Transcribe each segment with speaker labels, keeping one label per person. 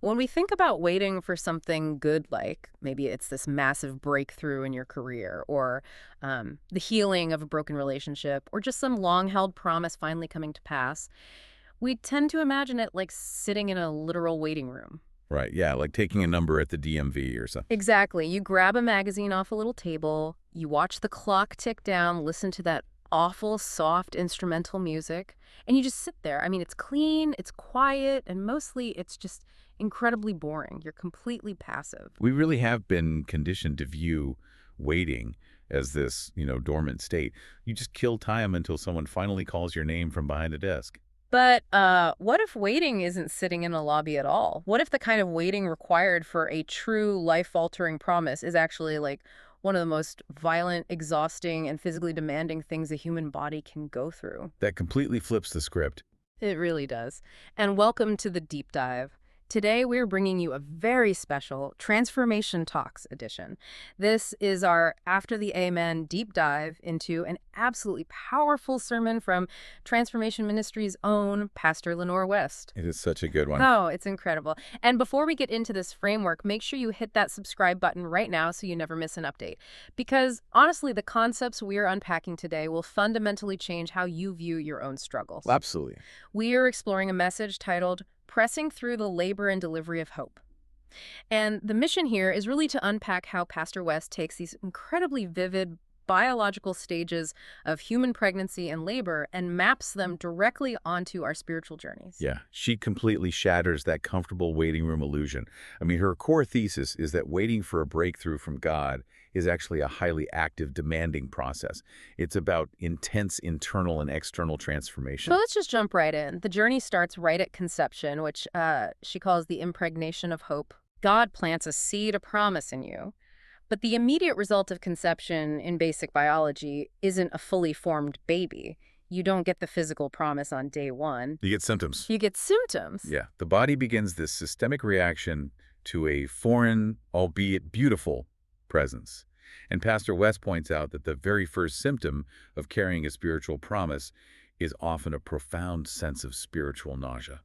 Speaker 1: When we think about waiting for something good, like maybe it's this massive breakthrough in your career, or the healing of a broken relationship, or just some long-held promise finally coming to pass, we tend to imagine it like sitting in a literal waiting room.
Speaker 2: Right, yeah, like taking a number at the DMV or something.
Speaker 1: Exactly. You grab a magazine off a little table, you watch the clock tick down, listen to that awful, soft instrumental music, and you just sit there. I mean, it's clean, it's quiet, and mostly it's just incredibly boring. You're completely passive.
Speaker 2: We really have been conditioned to view waiting as this, dormant state. You just kill time until someone finally calls your name from behind a desk.
Speaker 1: But what if waiting isn't sitting in a lobby at all? What if the kind of waiting required for a true life-altering promise is actually like one of the most violent, exhausting, and physically demanding things a human body can go through?
Speaker 2: That completely flips the script.
Speaker 1: It really does. And welcome to the deep dive. Today, we're bringing you a very special Transformation Talks edition. This is our After the Amen deep dive into an absolutely powerful sermon from Transformation Ministries' own Pastor Lenore West.
Speaker 2: It is such a good one.
Speaker 1: Oh, it's incredible. And before we get into this framework, make sure you hit that subscribe button right now so you never miss an update. Because honestly, the concepts we're unpacking today will fundamentally change how you view your own struggles.
Speaker 2: Absolutely.
Speaker 1: We are exploring a message titled Pressing Through the Labor and Delivery of Hope. And the mission here is really to unpack how Pastor West takes these incredibly vivid biological stages of human pregnancy and labor and maps them directly onto our spiritual journeys.
Speaker 2: Yeah, she completely shatters that comfortable waiting room illusion. I mean, her core thesis is that waiting for a breakthrough from God is actually a highly active, demanding process. It's about intense internal and external transformation.
Speaker 1: So let's just jump right in. The journey starts right at conception, which she calls the impregnation of hope. God plants a seed of promise in you. But the immediate result of conception in basic biology isn't a fully formed baby. You don't get the physical promise on day one.
Speaker 2: You get symptoms.
Speaker 1: You get symptoms.
Speaker 2: Yeah, the body begins this systemic reaction to a foreign, albeit beautiful, presence. And Pastor West points out that the very first symptom of carrying a spiritual promise is often a profound sense of spiritual nausea.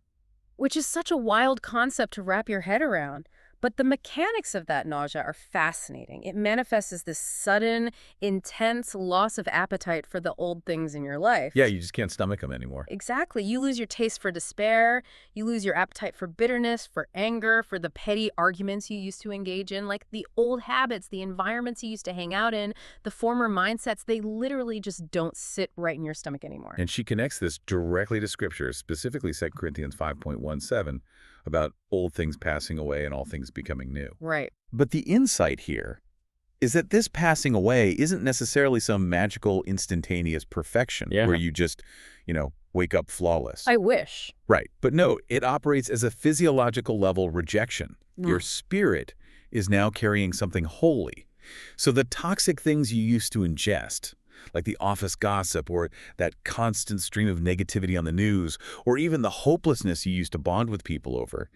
Speaker 1: Which is such a wild concept to wrap your head around. But the mechanics of that nausea are fascinating. It manifests as this sudden, intense loss of appetite for the old things in your life.
Speaker 2: Yeah, you just can't stomach them anymore.
Speaker 1: Exactly. You lose your taste for despair. You lose your appetite for bitterness, for anger, for the petty arguments you used to engage in, like the old habits, the environments you used to hang out in, the former mindsets. They literally just don't sit right in your stomach anymore.
Speaker 2: And she connects this directly to Scripture, specifically 2 Corinthians 5:17, about old things passing away and all things becoming new.
Speaker 1: Right.
Speaker 2: But the insight here is that this passing away isn't necessarily some magical, instantaneous perfection where you just, wake up flawless.
Speaker 1: I wish.
Speaker 2: Right. But no, it operates as a physiological level rejection. Your spirit is now carrying something holy. So the toxic things you used to ingest, like the office gossip or that constant stream of negativity on the news, or even the hopelessness you used to bond with people over,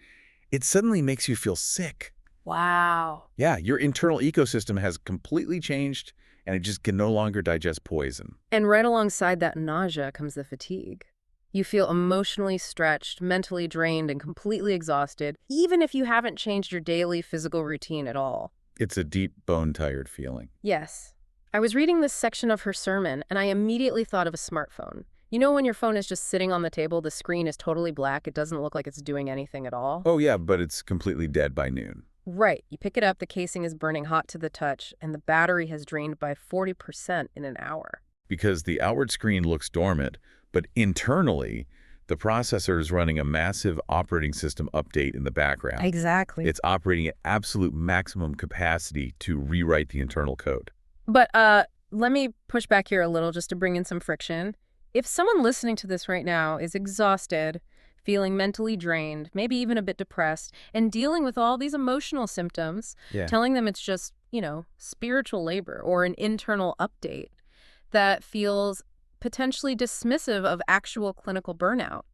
Speaker 2: it suddenly makes you feel sick.
Speaker 1: Wow.
Speaker 2: Yeah, your internal ecosystem has completely changed, and it just can no longer digest poison.
Speaker 1: And right alongside that nausea comes the fatigue. You feel emotionally stretched, mentally drained, and completely exhausted, even if you haven't changed your daily physical routine at all.
Speaker 2: It's a deep, bone-tired feeling.
Speaker 1: Yes. I was reading this section of her sermon, and I immediately thought of a smartphone. You know when your phone is just sitting on the table, the screen is totally black, it doesn't look like it's doing anything at all?
Speaker 2: Oh yeah, but it's completely dead by noon.
Speaker 1: Right. You pick it up, the casing is burning hot to the touch, and the battery has drained by 40% in an hour.
Speaker 2: Because the outward screen looks dormant, but internally, the processor is running a massive operating system update in the background.
Speaker 1: Exactly.
Speaker 2: It's operating at absolute maximum capacity to rewrite the internal code.
Speaker 1: But let me push back here a little just to bring in some friction. If someone listening to this right now is exhausted, feeling mentally drained, maybe even a bit depressed, and dealing with all these emotional symptoms, telling them it's just, spiritual labor or an internal update that feels potentially dismissive of actual clinical burnout.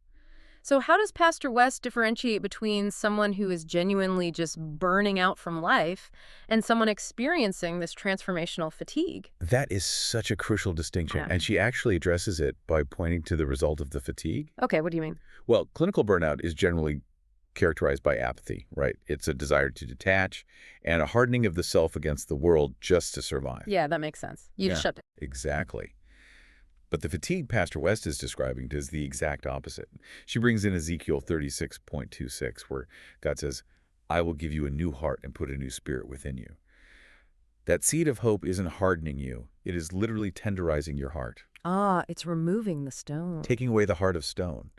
Speaker 1: So how does Pastor West differentiate between someone who is genuinely just burning out from life and someone experiencing this transformational fatigue?
Speaker 2: That is such a crucial distinction, and she actually addresses it by pointing to the result of the fatigue.
Speaker 1: Okay, what do you mean?
Speaker 2: Well, clinical burnout is generally characterized by apathy, right? It's a desire to detach and a hardening of the self against the world just to survive.
Speaker 1: Yeah, that makes sense. You just
Speaker 2: Yeah,
Speaker 1: shut it.
Speaker 2: exactly. But the fatigue Pastor West is describing does the exact opposite. She brings in Ezekiel 36:26, where God says, I will give you a new heart and put a new spirit within you. That seed of hope isn't hardening you. It is literally tenderizing your heart,
Speaker 1: Ah, it's removing the stone.
Speaker 2: taking away the heart of stone.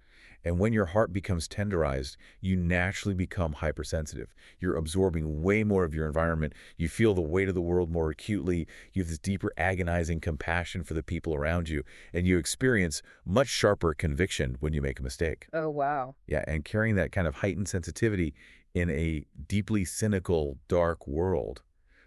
Speaker 2: And when your heart becomes tenderized, you naturally become hypersensitive. You're absorbing way more of your environment. You feel the weight of the world more acutely. You have this deeper agonizing compassion for the people around you. And you experience much sharper conviction when you make a mistake.
Speaker 1: Oh, wow.
Speaker 2: Yeah, and carrying that kind of heightened sensitivity in a deeply cynical, dark world,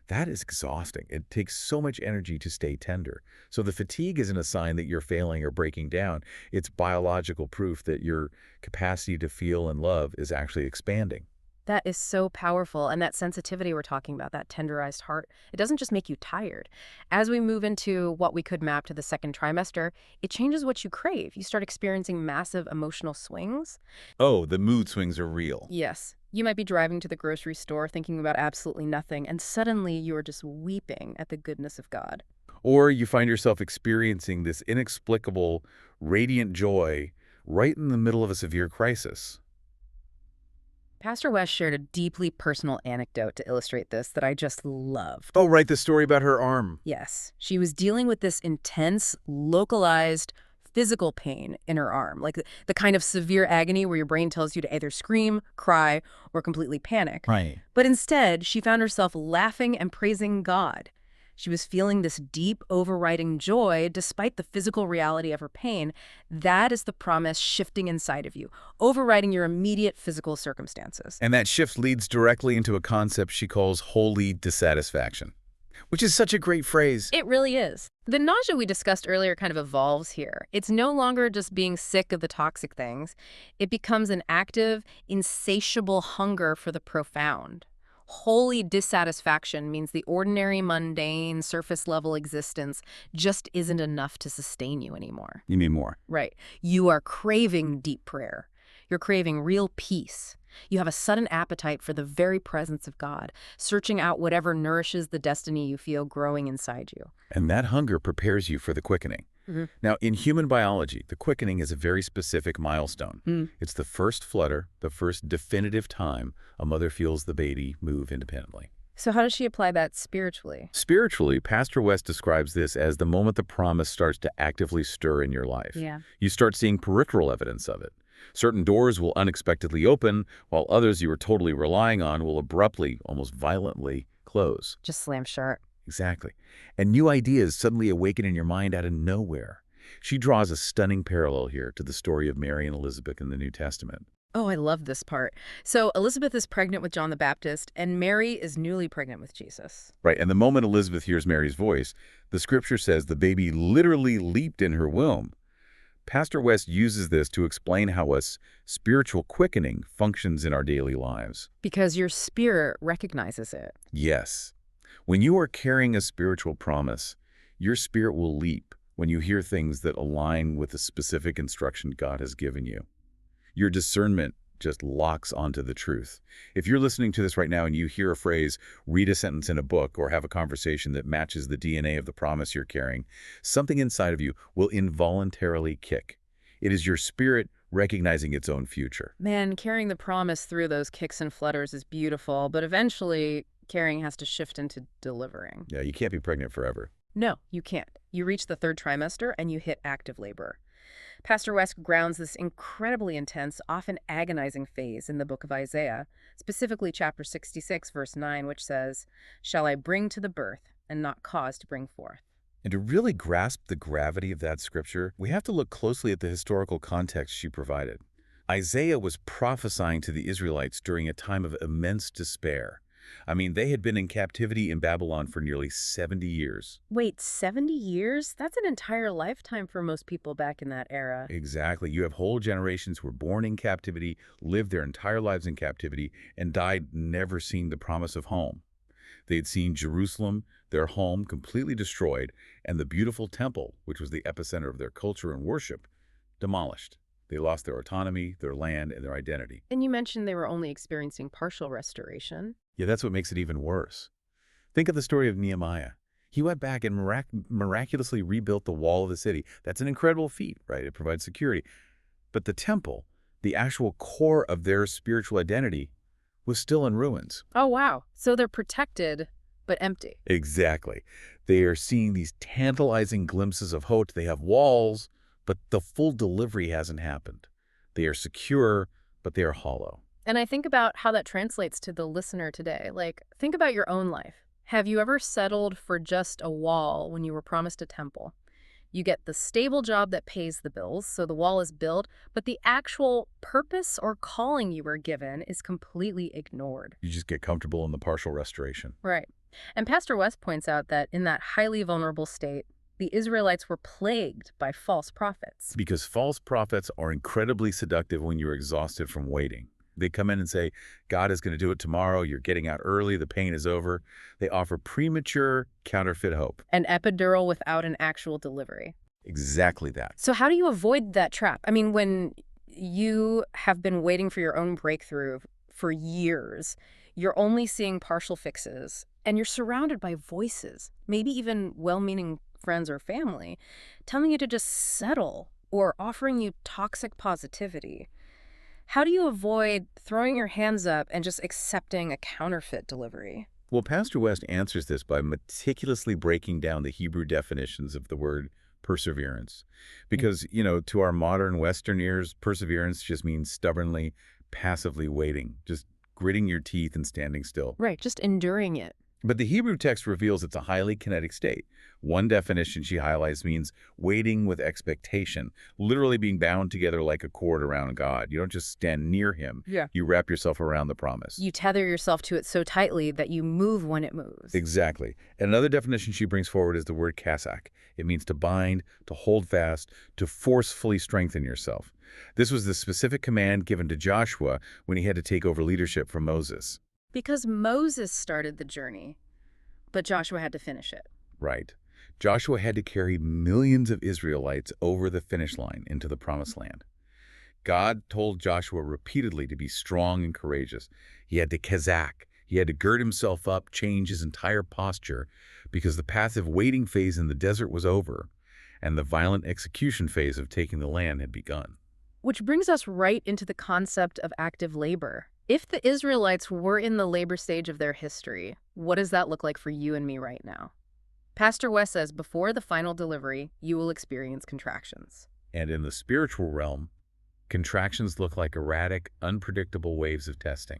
Speaker 2: that is exhausting. It takes so much energy to stay tender. So the fatigue isn't a sign that you're failing or breaking down. It's biological proof that your capacity to feel and love is actually expanding.
Speaker 1: That is so powerful. And that sensitivity we're talking about, that tenderized heart, it doesn't just make you tired. As we move into what we could map to the second trimester, it changes what you crave. You start experiencing massive emotional swings.
Speaker 2: Oh, the mood swings are real.
Speaker 1: Yes. You might be driving to the grocery store thinking about absolutely nothing, and suddenly you are just weeping at the goodness of God.
Speaker 2: Or you find yourself experiencing this inexplicable, radiant joy right in the middle of a severe crisis.
Speaker 1: Pastor West shared a deeply personal anecdote to illustrate this that I just loved.
Speaker 2: Oh, right, the story about her arm.
Speaker 1: Yes, she was dealing with this intense, localized physical pain in her arm, like the kind of severe agony where your brain tells you to either scream, cry, or completely panic.
Speaker 2: Right.
Speaker 1: But instead, she found herself laughing and praising God. She was feeling this deep, overriding joy despite the physical reality of her pain. That is the promise shifting inside of you, overriding your immediate physical circumstances.
Speaker 2: And that shift leads directly into a concept she calls holy dissatisfaction, which is such a great phrase.
Speaker 1: It really is. The nausea we discussed earlier kind of evolves here. It's no longer just being sick of the toxic things. It becomes an active, insatiable hunger for the profound. Holy dissatisfaction means the ordinary, mundane, surface-level existence just isn't enough to sustain you anymore.
Speaker 2: You mean more?
Speaker 1: Right. You are craving deep prayer. You're craving real peace. You have a sudden appetite for the very presence of God, searching out whatever nourishes the destiny you feel growing inside you.
Speaker 2: And that hunger prepares you for the quickening.
Speaker 1: Mhm.
Speaker 2: Now, in human biology, the quickening is a very specific milestone.
Speaker 1: Mm.
Speaker 2: It's the first flutter, the first definitive time a mother feels the baby move independently.
Speaker 1: So how does she apply that spiritually?
Speaker 2: Spiritually, Pastor West describes this as the moment the promise starts to actively stir in your life.
Speaker 1: Yeah.
Speaker 2: You start seeing peripheral evidence of it. Certain doors will unexpectedly open, while others you were totally relying on will abruptly, almost violently, close.
Speaker 1: Just slam shut.
Speaker 2: Exactly. And new ideas suddenly awaken in your mind out of nowhere. She draws a stunning parallel here to the story of Mary and Elizabeth in the New Testament.
Speaker 1: Oh, I love this part. So Elizabeth is pregnant with John the Baptist, and Mary is newly pregnant with Jesus.
Speaker 2: Right, and the moment Elizabeth hears Mary's voice, the scripture says the baby literally leaped in her womb. Pastor West uses this to explain how a spiritual quickening functions in our daily lives.
Speaker 1: Because your spirit recognizes it.
Speaker 2: Yes. When you are carrying a spiritual promise, your spirit will leap when you hear things that align with the specific instruction God has given you. Your discernment just locks onto the truth. If you're listening to this right now and you hear a phrase, read a sentence in a book, or have a conversation that matches the DNA of the promise you're carrying, something inside of you will involuntarily kick. It is your spirit recognizing its own future.
Speaker 1: Man, carrying the promise through those kicks and flutters is beautiful, but eventually carrying has to shift into delivering.
Speaker 2: Yeah, you can't be pregnant forever.
Speaker 1: No, you can't. You reach the third trimester and you hit active labor. Pastor West grounds this incredibly intense, often agonizing phase in the book of Isaiah, specifically chapter 66, verse 9, which says, "Shall I bring to the birth and not cause to bring forth?"
Speaker 2: And to really grasp the gravity of that scripture, we have to look closely at the historical context she provided. Isaiah was prophesying to the Israelites during a time of immense despair. I mean, they had been in captivity in Babylon for nearly 70 years.
Speaker 1: Wait, 70 years? That's an entire lifetime for most people back in that era.
Speaker 2: Exactly. You have whole generations who were born in captivity, lived their entire lives in captivity, and died never seeing the promise of home. They had seen Jerusalem, their home, completely destroyed, and the beautiful temple, which was the epicenter of their culture and worship, demolished. They lost their autonomy, their land, and their identity.
Speaker 1: And you mentioned they were only experiencing partial restoration.
Speaker 2: Yeah, that's what makes it even worse. Think of the story of Nehemiah. He went back and miraculously rebuilt the wall of the city. That's an incredible feat, right? It provides security. But the temple, the actual core of their spiritual identity, was still in ruins.
Speaker 1: Oh, wow. So they're protected, but empty.
Speaker 2: Exactly. They are seeing these tantalizing glimpses of hope. They have walls, but the full delivery hasn't happened. They are secure, but they are hollow.
Speaker 1: And I think about how that translates to the listener today. Like, think about your own life. Have you ever settled for just a wall when you were promised a temple? You get the stable job that pays the bills, so the wall is built, but the actual purpose or calling you were given is completely ignored.
Speaker 2: You just get comfortable in the partial restoration.
Speaker 1: Right. And Pastor West points out that in that highly vulnerable state, the Israelites were plagued by false prophets.
Speaker 2: Because false prophets are incredibly seductive when you're exhausted from waiting. They come in and say, God is going to do it tomorrow. You're getting out early. The pain is over. They offer premature, counterfeit hope.
Speaker 1: An epidural without an actual delivery.
Speaker 2: Exactly that.
Speaker 1: So how do you avoid that trap? I mean, when you have been waiting for your own breakthrough for years, you're only seeing partial fixes, and you're surrounded by voices, maybe even well-meaning friends or family, telling you to just settle or offering you toxic positivity. How do you avoid throwing your hands up and just accepting a counterfeit delivery?
Speaker 2: Well, Pastor West answers this by meticulously breaking down the Hebrew definitions of the word perseverance. Because, to our modern Western ears, perseverance just means stubbornly, passively waiting, just gritting your teeth and standing still.
Speaker 1: Right, just enduring it.
Speaker 2: But the Hebrew text reveals it's a highly kinetic state. One definition she highlights means waiting with expectation, literally being bound together like a cord around God. You don't just stand near him.
Speaker 1: Yeah.
Speaker 2: You wrap yourself around the promise.
Speaker 1: You tether yourself to it so tightly that you move when it moves.
Speaker 2: Exactly. And another definition she brings forward is the word kasak. It means to bind, to hold fast, to forcefully strengthen yourself. This was the specific command given to Joshua when he had to take over leadership from Moses.
Speaker 1: Because Moses started the journey, but Joshua had to finish it.
Speaker 2: Right. Joshua had to carry millions of Israelites over the finish line into the promised land. God told Joshua repeatedly to be strong and courageous. He had to kazak. He had to gird himself up, change his entire posture, because the passive waiting phase in the desert was over, and the violent execution phase of taking the land had begun.
Speaker 1: Which brings us right into the concept of active labor. If the Israelites were in the labor stage of their history, what does that look like for you and me right now? Pastor West says before the final delivery, you will experience contractions.
Speaker 2: And in the spiritual realm, contractions look like erratic, unpredictable waves of testing.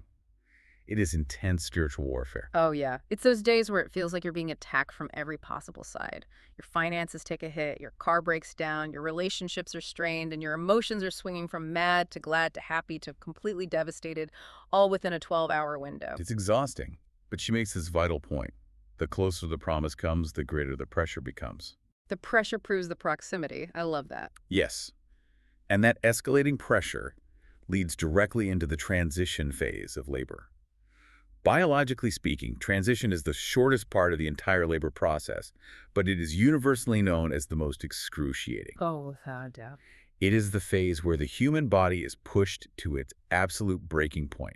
Speaker 2: It is intense spiritual warfare.
Speaker 1: Oh, yeah. It's those days where it feels like you're being attacked from every possible side. Your finances take a hit, your car breaks down, your relationships are strained, and your emotions are swinging from mad to glad to happy to completely devastated, all within a 12-hour window.
Speaker 2: It's exhausting, but she makes this vital point. The closer the promise comes, the greater the pressure becomes.
Speaker 1: The pressure proves the proximity. I love that.
Speaker 2: Yes. And that escalating pressure leads directly into the transition phase of labor. Biologically speaking, transition is the shortest part of the entire labor process, but it is universally known as the most excruciating.
Speaker 1: Oh, without a doubt.
Speaker 2: It is the phase where the human body is pushed to its absolute breaking point.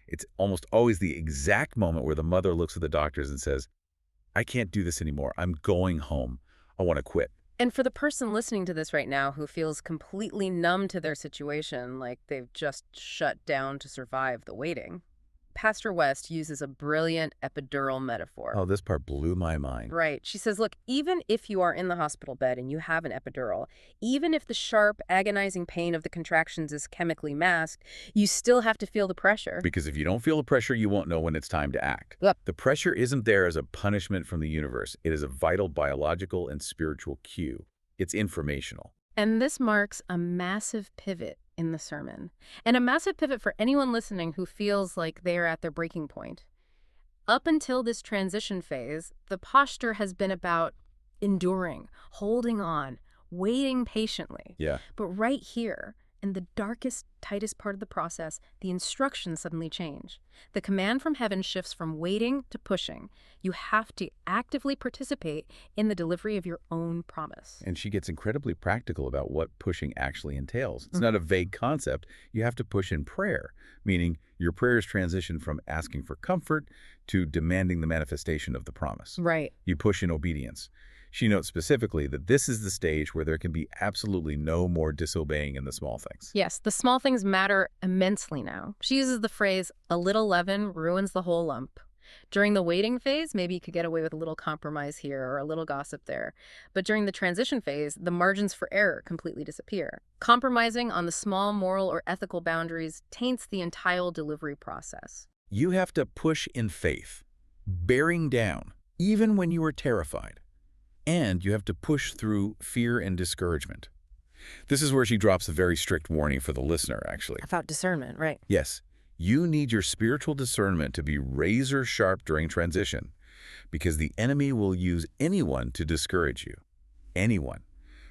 Speaker 2: It's almost always the exact moment where the mother looks at the doctors and says, I can't do this anymore. I'm going home. I want to quit.
Speaker 1: And for the person listening to this right now who feels completely numb to their situation, like they've just shut down to survive the waiting, Pastor West uses a brilliant epidural metaphor.
Speaker 2: Oh, this part blew my mind.
Speaker 1: Right. She says, look, even if you are in the hospital bed and you have an epidural, even if the sharp, agonizing pain of the contractions is chemically masked, you still have to feel the pressure.
Speaker 2: Because if you don't feel the pressure, you won't know when it's time to act.
Speaker 1: Yep.
Speaker 2: The pressure isn't there as a punishment from the universe. It is a vital biological and spiritual cue. It's informational.
Speaker 1: And this marks a massive pivot in the sermon, and a massive pivot for anyone listening who feels like they are at their breaking point. Up until this transition phase, the posture has been about enduring, holding on, waiting patiently.
Speaker 2: Yeah.
Speaker 1: But right here, In the darkest, tightest part of the process, the instructions suddenly change. The command from heaven shifts from waiting to pushing. You have to actively participate in the delivery of your own promise.
Speaker 2: And she gets incredibly practical about what pushing actually entails. It's not a vague concept. You have to push in prayer, meaning your prayers transition from asking for comfort to demanding the manifestation of the promise.
Speaker 1: Right.
Speaker 2: You push in obedience. She notes specifically that this is the stage where there can be absolutely no more disobeying in the small things.
Speaker 1: Yes, the small things matter immensely now. She uses the phrase, a little leaven ruins the whole lump. During the waiting phase, maybe you could get away with a little compromise here or a little gossip there. But during the transition phase, the margins for error completely disappear. Compromising on the small moral or ethical boundaries taints the entire delivery process.
Speaker 2: You have to push in faith, bearing down, even when you are terrified. And you have to push through fear and discouragement. This is where she drops a very strict warning for the listener, actually.
Speaker 1: About discernment, right?
Speaker 2: Yes, you need your spiritual discernment to be razor sharp during transition, because the enemy will use anyone to discourage you. Anyone.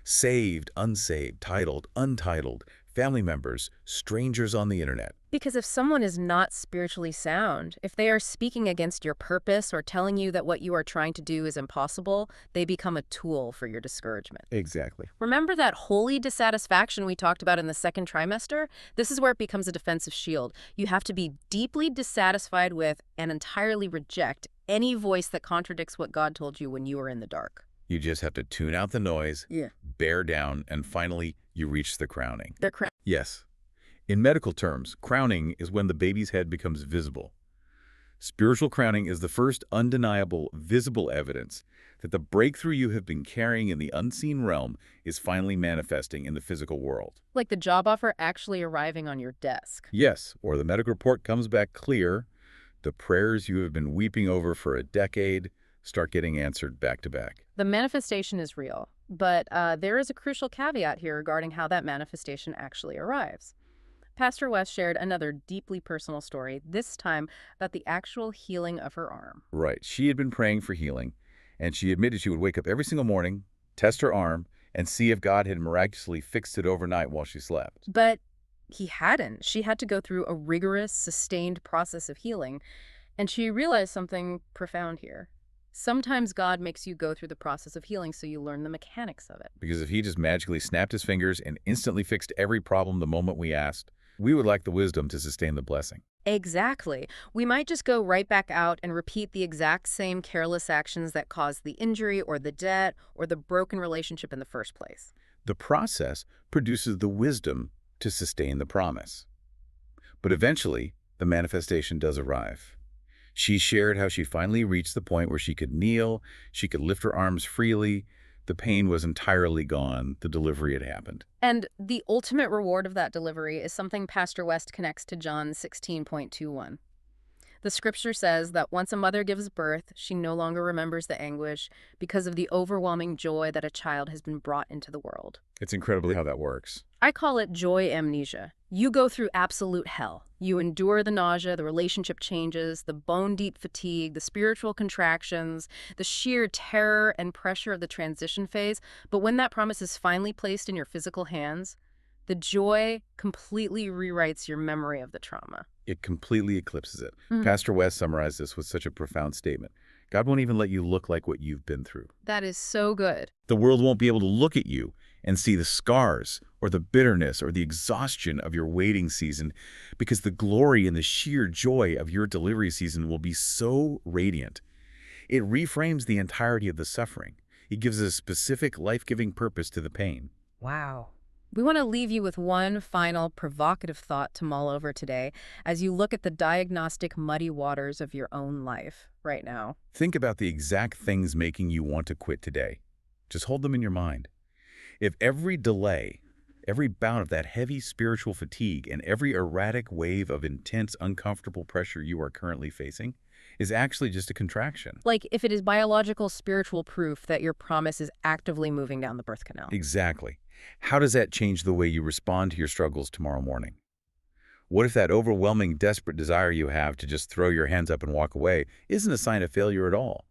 Speaker 2: Saved, unsaved, titled, untitled, family members, strangers on the internet.
Speaker 1: Because if someone is not spiritually sound, if they are speaking against your purpose or telling you that what you are trying to do is impossible, they become a tool for your discouragement.
Speaker 2: Exactly.
Speaker 1: Remember that holy dissatisfaction we talked about in the second trimester? This is where it becomes a defensive shield. You have to be deeply dissatisfied with and entirely reject any voice that contradicts what God told you when you were in the dark.
Speaker 2: You just have to tune out the noise, bear down, and finally, you reach the crowning. Yes. In medical terms, crowning is when the baby's head becomes visible. Spiritual crowning is the first undeniable, visible evidence that the breakthrough you have been carrying in the unseen realm is finally manifesting in the physical world.
Speaker 1: Like the job offer actually arriving on your desk.
Speaker 2: Yes, or the medical report comes back clear. The prayers you have been weeping over for a decade start getting answered back to back.
Speaker 1: The manifestation is real, but there is a crucial caveat here regarding how that manifestation actually arrives. Pastor West shared another deeply personal story, this time about the actual healing of her arm.
Speaker 2: Right. She had been praying for healing, and she admitted she would wake up every single morning, test her arm, and see if God had miraculously fixed it overnight while she slept.
Speaker 1: But he hadn't. She had to go through a rigorous, sustained process of healing, and she realized something profound here. Sometimes God makes you go through the process of healing so you learn the mechanics of it.
Speaker 2: Because if he just magically snapped his fingers and instantly fixed every problem the moment we asked, we would lack the wisdom to sustain the blessing.
Speaker 1: Exactly. We might just go right back out and repeat the exact same careless actions that caused the injury or the debt or the broken relationship in the first place.
Speaker 2: The process produces the wisdom to sustain the promise. But eventually, the manifestation does arrive. She shared how she finally reached the point where she could kneel, she could lift her arms freely. The pain was entirely gone. The delivery had happened.
Speaker 1: And the ultimate reward of that delivery is something Pastor West connects to John 16.21. The scripture says that once a mother gives birth, she no longer remembers the anguish because of the overwhelming joy that a child has been brought into the world.
Speaker 2: It's incredibly how that works.
Speaker 1: I call it joy amnesia. You go through absolute hell. You endure the nausea, the relationship changes, the bone-deep fatigue, the spiritual contractions, the sheer terror and pressure of the transition phase. But when that promise is finally placed in your physical hands, the joy completely rewrites your memory of the trauma.
Speaker 2: It completely eclipses it. Pastor West summarized this with such a profound statement. God won't even let you look like what you've been through.
Speaker 1: That is so good.
Speaker 2: The world won't be able to look at you and see the scars or the bitterness or the exhaustion of your waiting season, because the glory and the sheer joy of your delivery season will be so radiant. It reframes the entirety of the suffering. It gives a specific life-giving purpose to the pain.
Speaker 1: Wow. We want to leave you with one final provocative thought to mull over today as you look at the diagnostic muddy waters of your own life right now.
Speaker 2: Think about the exact things making you want to quit today. Just hold them in your mind. If every delay, every bout of that heavy spiritual fatigue, and every erratic wave of intense, uncomfortable pressure you are currently facing is actually just a contraction.
Speaker 1: Like if it is biological, spiritual proof that your promise is actively moving down the birth canal.
Speaker 2: Exactly. How does that change the way you respond to your struggles tomorrow morning? What if that overwhelming, desperate desire you have to just throw your hands up and walk away isn't a sign of failure at all,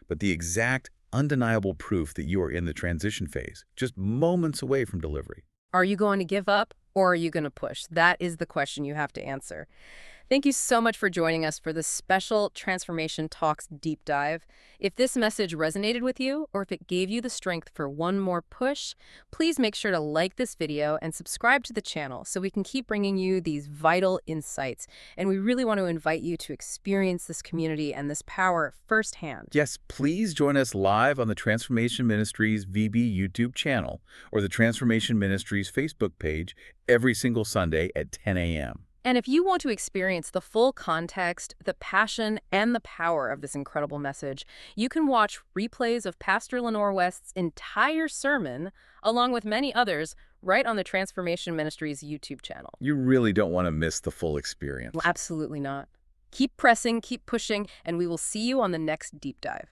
Speaker 2: but the exact, undeniable proof that you are in the transition phase, just moments away from delivery?
Speaker 1: Are you going to give up? Or are you going to push? That is the question you have to answer. Thank you so much for joining us for this special Transformation Talks deep dive. If this message resonated with you, or if it gave you the strength for one more push, please make sure to like this video and subscribe to the channel so we can keep bringing you these vital insights. And we really want to invite you to experience this community and this power firsthand.
Speaker 2: Yes, please join us live on the Transformation Ministries VB YouTube channel or the Transformation Ministries Facebook page every single Sunday at 10 a.m.
Speaker 1: And if you want to experience the full context, the passion, and the power of this incredible message, you can watch replays of Pastor Lenore West's entire sermon, along with many others, right on the Transformation Ministries YouTube channel.
Speaker 2: You really don't want to miss the full experience.
Speaker 1: Well, absolutely not. Keep pressing, keep pushing, and we will see you on the next deep dive.